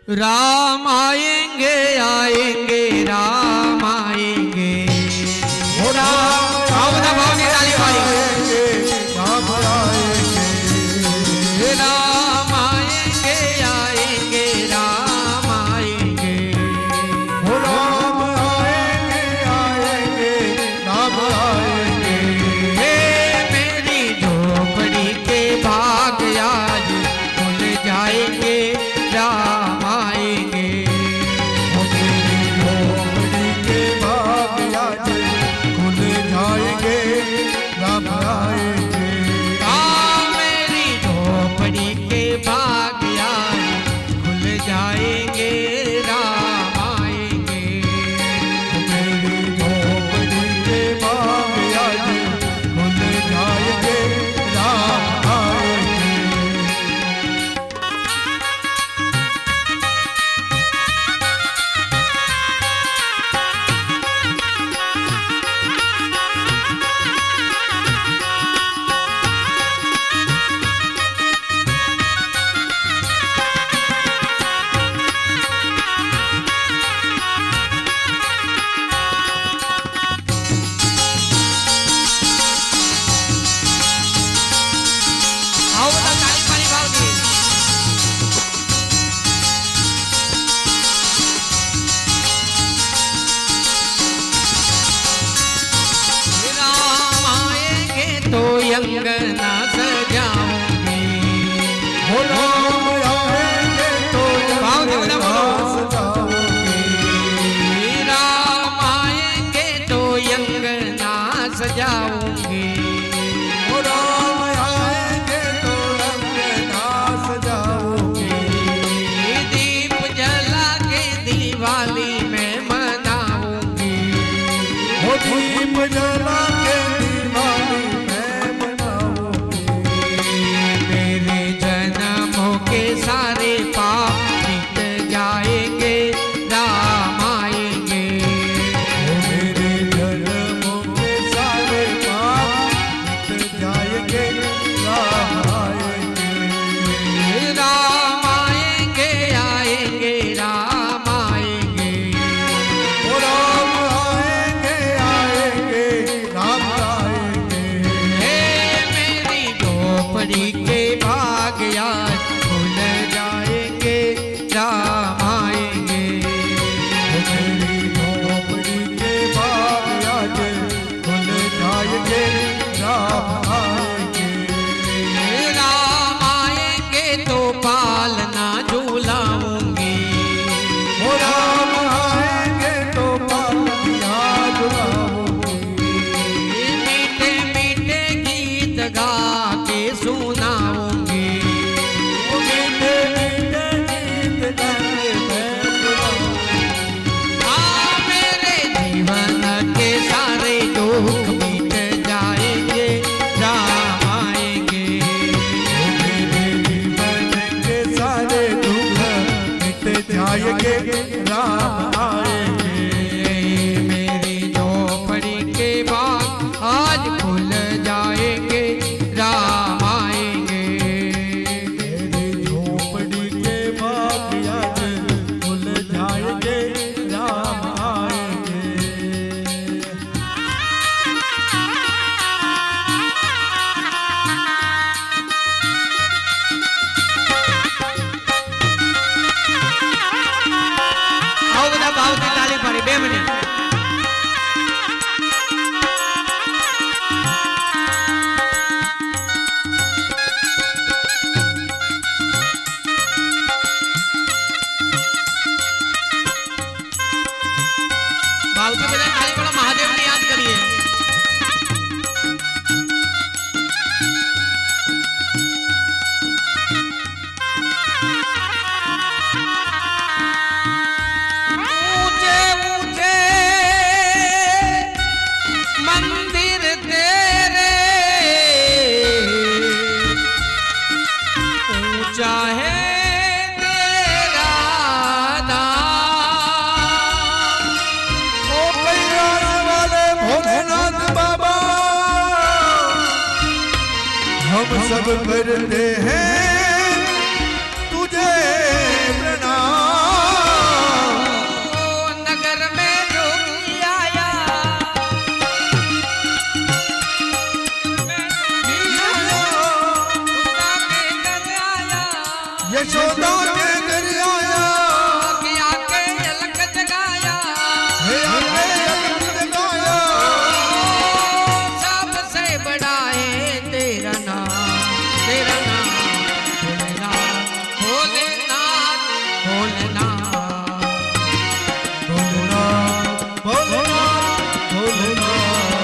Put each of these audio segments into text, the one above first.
राम आएंगे आएंगे राम आएंगे। हो राम आओ बता भाव की ताली आएंगे, राम आएंगे, राम आएंगे आएंगे राम आएंगे। हो राम आएंगे आएंगे, राम आएंगे। हे मेरी झोपड़ी के भाग आज खुल जाएंगे राम आएंगे। हो मेरी झोपड़ी के भाग आज खुल जाएंगे, राम आएंगे। मेरी झोपड़ी के भाग आज खुल जाएंगे राम आएंगे। मेरी झोपड़ी के भाग आज खुल जाएंगे, राम आएंगे। आओ बता ताली पानी भाव की। राम आएंगे तो अंगना सजाऊंगी। हो राम आएंगे तो भाव के बता बोलो। सजाओगे। राम आएंगे तो अंगना सजाऊंगी। हो राम आएंगे तो अंगना सजाओगे। दीप जला के दिवाली में मनाऊंगी। हो दीप जला के दिवाली में मनाओगे। मेरे जन्मों के सारे पाप मिट जाएंगे राम आएंगे। हो मेरे जन्मों के सारे पाप मिट जाएंगे, राम आएंगे। राम आएंगे आएंगे राम आएंगे। हो राम आएंगे आएंगे, राम आएंगे। हे मेरी झोपड़ी के भाग आज खुल जाएंगे राम आएंगे। हो मेरी झोपड़ी के भाग आज खुल जाएंगे, राम आएंगे। राम आएंगे तो पालना झूलाऊंगी। हो राम आएंगे तो पालकियाँ झुलाओगे। मीठे मीठे गीत गा के सुनाऊंगी। वो मीठे मीठे गीत गाके मैं सुनाऊंगी। मेरे जीवन के सारे दुख मिट जाएंगे राम आएंगे। वो मेरे जीवन के सारे दुख मिट जाएंगे, राम आएंगे। मेरी झोपड़ी के बाग आज खुल जाएंगे राम आएंगे। मेरी झोपड़ी के भाग आज खुल जाएंगे, राम आएंगे। आओ बता भाव की ताली पाड़ी 2 मिनट। भाव की बजाय ताली पड़ो, महादेव ने याद करिए। ऊंचे ऊंचे मंदिर तेरे, ऊंचा है तेरा धाम। ओ कैलाश वाले भोलेनाथ बाबा, हम सब करते हैं तुझे प्रणाम। भोलेनाथ भोलेनाथ भोलेनाथ भोलेनाथ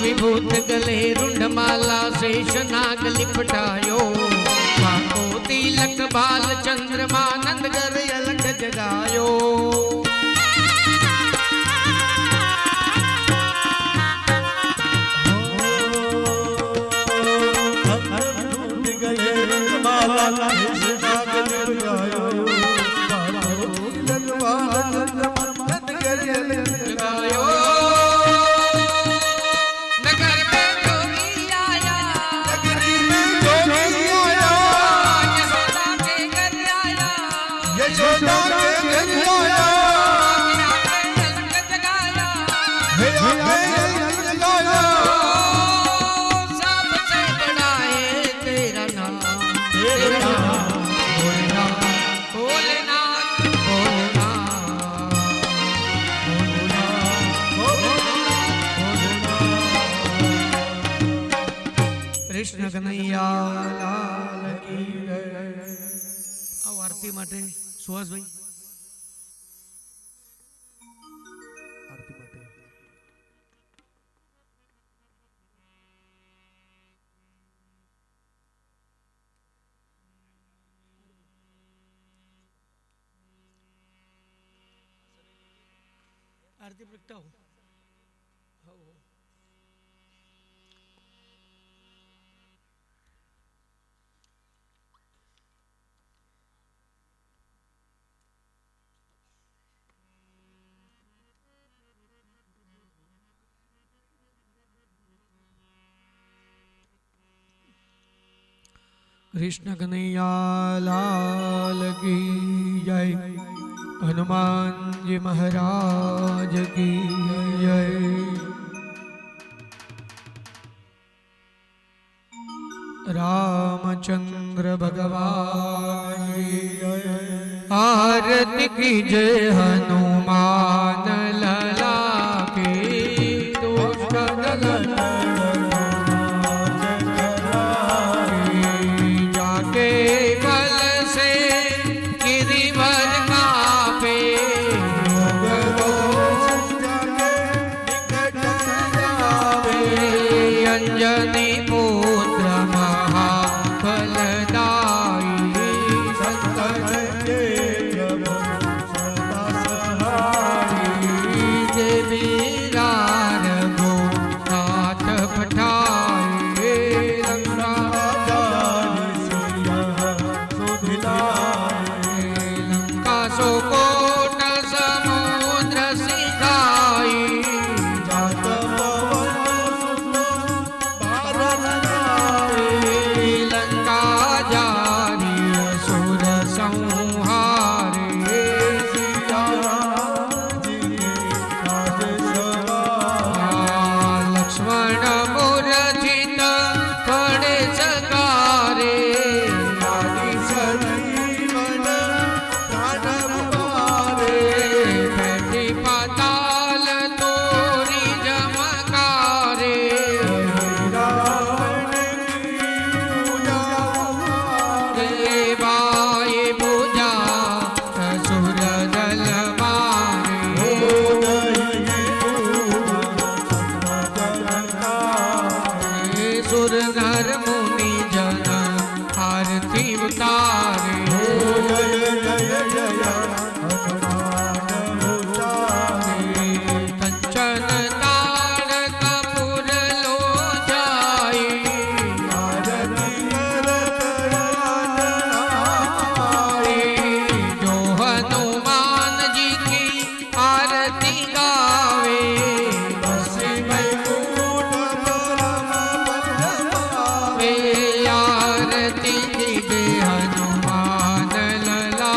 विभूत गले रुंडमाला शेष नाग लिपटायो वाको तिलक बाल चंद्रमा नंद गर अलग जगायो नगर में जोगी आया यशोदा के घर आया यशोदा के घर आया अलग जगाया हे अलग जगाया सबसे बड़ा है तेरा नाम भोलेनाथ भोलेनाथ कृष्ण कन्हैया लाल की जय। आओ आरती માટે સુહાસભાઈ આરતી માટે આરતી પ્રગટાવો कृष्ण कन्हैया लाल की जय हनुमान जी महाराज की जय रामचंद्र भगवान की जय आरती की जय हनुमान लला की दुष्ट दलन जाके बल से गिरिवर कापे अंजनी पुत्र महाफलदायी देवी राघो नाथ पठाए लंका सोकोट समुद्र सिखाई लंका जारी असुर संहारे लक्ष्मण मूर्छित पड़े सकारे बैठी पाताल तोरी जमकारे देवाय पूजा असुर दल मारे सुर नर मुनि जन आरती उतारे कंचन तार कपूर लो जाई जो हनुमान जी की आरती गावे वे आरती दीजिए हनुमान लला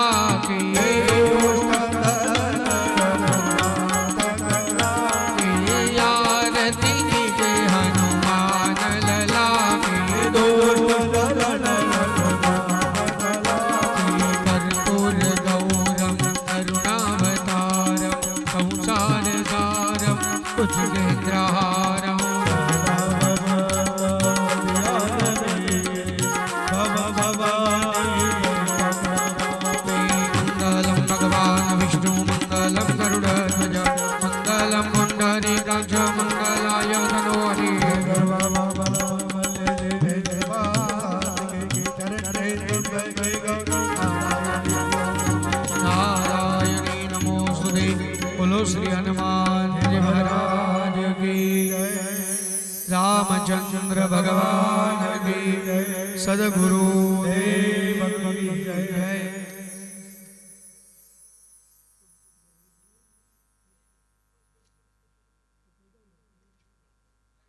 श्री हनुमान जी महाराज की रामचंद्र भगवान की सदगुरु देव